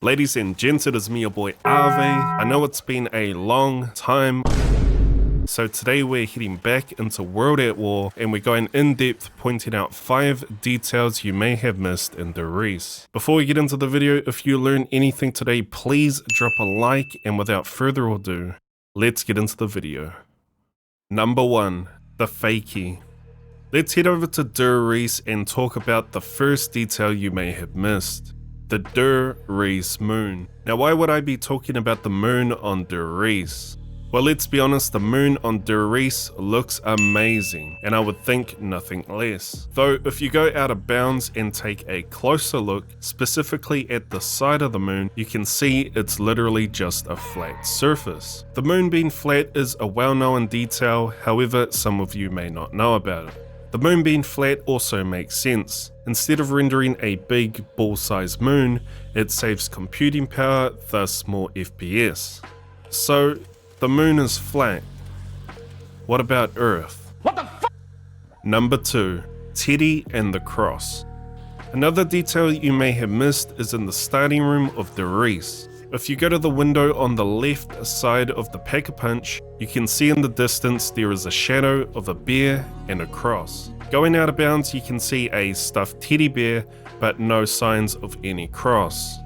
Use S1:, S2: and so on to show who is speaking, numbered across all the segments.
S1: Ladies and gents, it is me, your boy Ahvay. I know it's been a long time, so today we're heading back into World at War and we're going in depth pointing out 5 details you may have missed in Der Riese. Before we get into the video, if you learned anything today, please drop a like, and without further ado, let's get into the video. Number 1. The fakie. Let's head over to Der Riese and talk about the first detail you may have missed. The Der Riese moon. Now, why would I be talking about the moon on Der Riese? Well, let's be honest, the moon on Der Riese looks amazing, and I would think nothing less. Though, if you go out of bounds and take a closer look, specifically at the side of the moon, you can see it's literally just a flat surface. The moon being flat is a well-known detail, however, some of you may not know about it. The moon being flat also makes sense. Instead of rendering a big ball-sized moon, it saves computing power, thus more FPS. So, the moon is flat. What about Earth? What the f? Number 2. Teddy and the cross. Another detail you may have missed is in the starting room of Der Riese. If you go to the window on the left side of the pack-a-punch, you can see in the distance there is a shadow of a bear and a cross. Going out of bounds, you can see a stuffed teddy bear, but no signs of any cross.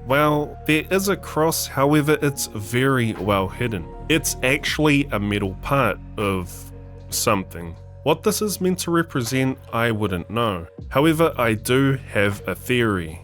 S1: Well, there is a cross, however it's very well hidden. It's actually a metal part of something. What this is meant to represent, I wouldn't know. However, I do have a theory.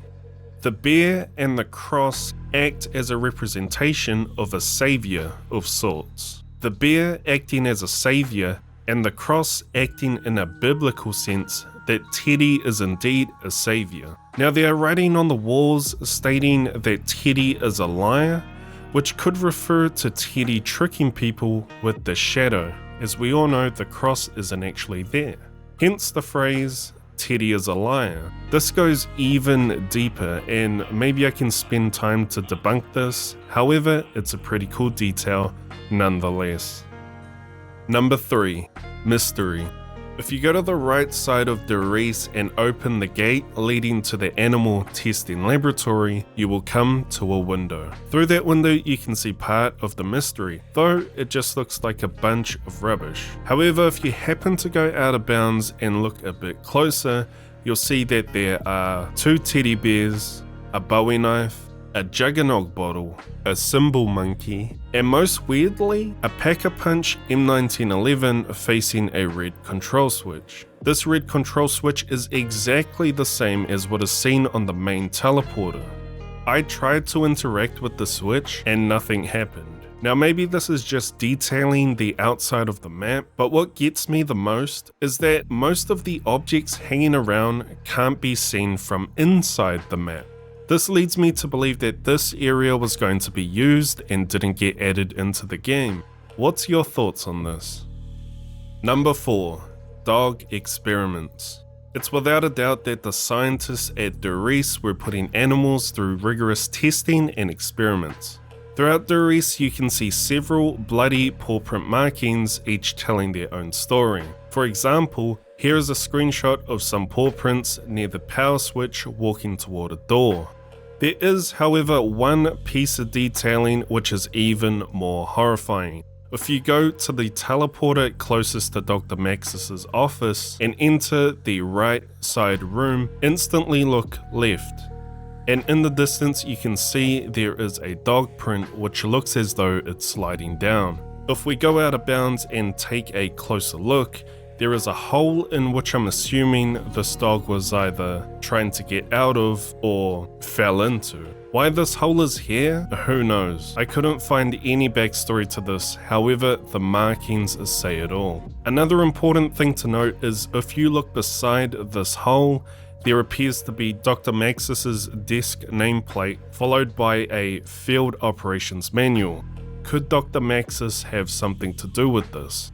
S1: The bear and the cross act as a representation of a savior of sorts. The bear acting as a savior and the cross acting in a biblical sense that Teddy is indeed a savior. Now, there are writing on the walls stating that Teddy is a liar, which could refer to Teddy tricking people with the shadow. As we all know, the cross isn't actually there. Hence the phrase, Teddy is a liar. This goes even deeper, and maybe I can spend time to debunk this. However, it's a pretty cool detail nonetheless. Number 3. Mystery. If you go to the right side of Der Riese and open the gate leading to the animal testing laboratory, you will come to a window. Through that window you can see part of the mystery, though it just looks like a bunch of rubbish. However, if you happen to go out of bounds and look a bit closer, you'll see that there are 2 teddy bears, a bowie knife, a juggernog bottle, a cymbal monkey, and most weirdly, a pack-a-punch M1911 facing a red control switch. This red control switch is exactly the same as what is seen on the main teleporter. I tried to interact with the switch and nothing happened. Now, maybe this is just detailing the outside of the map, but what gets me the most is that most of the objects hanging around can't be seen from inside the map. This leads me to believe that this area was going to be used and didn't get added into the game. What's your thoughts on this? Number 4. Dog experiments. It's without a doubt that the scientists at Der Riese were putting animals through rigorous testing and experiments. Throughout Der Riese you can see several bloody paw print markings, each telling their own story. For example, here is a screenshot of some paw prints near the power switch walking toward a door. There is, however, one piece of detailing which is even more horrifying. If you go to the teleporter closest to Dr. Maxis's office and enter the right side room, instantly look left. And in the distance you can see there is a dog print which looks as though it's sliding down. If we go out of bounds and take a closer look, there is a hole in which I'm assuming this dog was either trying to get out of or fell into. Why this hole is here? Who knows? I couldn't find any backstory to this, however the markings say it all. Another important thing to note is if you look beside this hole, there appears to be Dr. Maxis's desk nameplate followed by a field operations manual. Could Dr. Maxis have something to do with this?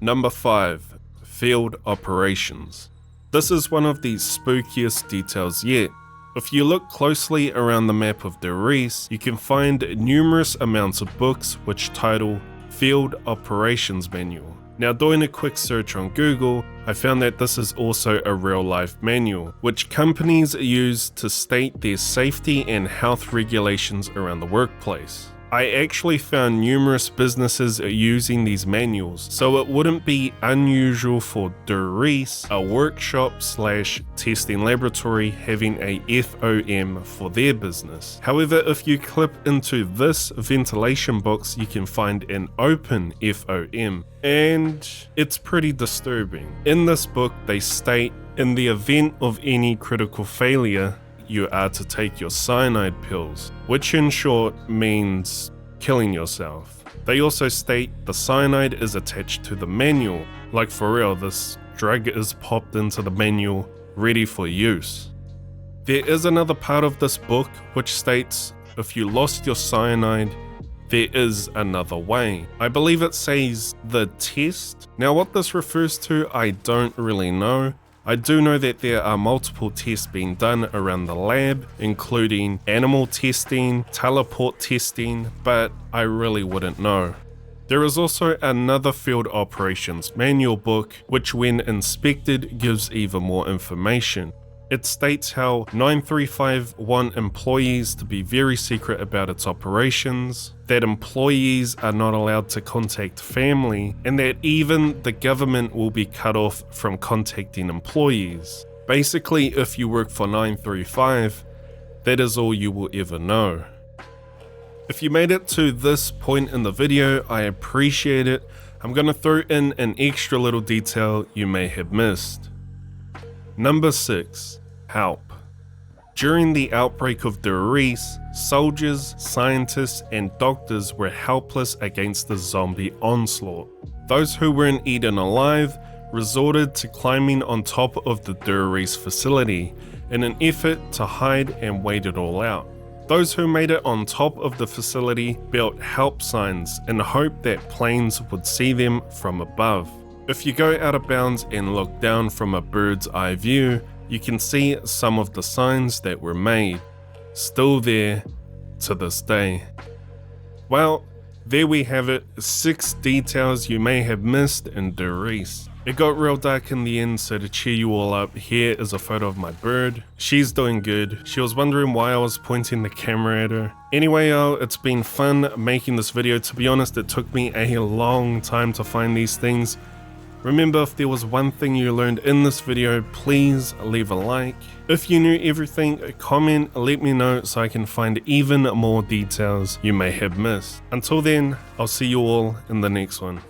S1: Number 5. Field operations. This is one of the spookiest details yet. If you look closely around the map of Der Riese, you can find numerous amounts of books which title Field Operations Manual. Now, doing a quick search on Google, I found that this is also a real-life manual, which companies use to state their safety and health regulations around the workplace. I actually found numerous businesses using these manuals, so it wouldn't be unusual for Der Riese, a workshop slash testing laboratory, having a FOM for their business. However, if you clip into this ventilation box, you can find an open FOM, and it's pretty disturbing. In this book, they state, in the event of any critical failure, you are to take your cyanide pills, which in short means killing yourself. They also state the cyanide is attached to the manual, like for real, this drug is popped into the manual, ready for use. There is another part of this book which states if you lost your cyanide, there is another way. I believe it says the test. Now what this refers to, I don't really know. I do know that there are multiple tests being done around the lab, including animal testing, teleport testing, but I really wouldn't know. There is also another field operations manual book, which when inspected gives even more information. It states how 935 want employees to be very secret about its operations, that employees are not allowed to contact family, and that even the government will be cut off from contacting employees. Basically, if you work for 935, that is all you will ever know. If you made it to this point in the video, I appreciate it. I'm gonna throw in an extra little detail you may have missed. Number 6. Help. During the outbreak of Der Riese, soldiers, scientists, and doctors were helpless against the zombie onslaught. Those who weren't eaten alive resorted to climbing on top of the Der Riese facility in an effort to hide and wait it all out. Those who made it on top of the facility built help signs in the hope that planes would see them from above. If you go out of bounds and look down from a bird's eye view, you can see some of the signs that were made, still there to this day. Well, there we have it, 6 details you may have missed in Der Riese. It got real dark in the end, so to cheer you all up, here is a photo of my bird. She's doing good. She was wondering why I was pointing the camera at her. Anyway, it's been fun making this video. To be honest, it took me a long time to find these things. Remember, if there was one thing you learned in this video, please leave a like. If you knew everything, comment, let me know so I can find even more details you may have missed. Until then, I'll see you all in the next one.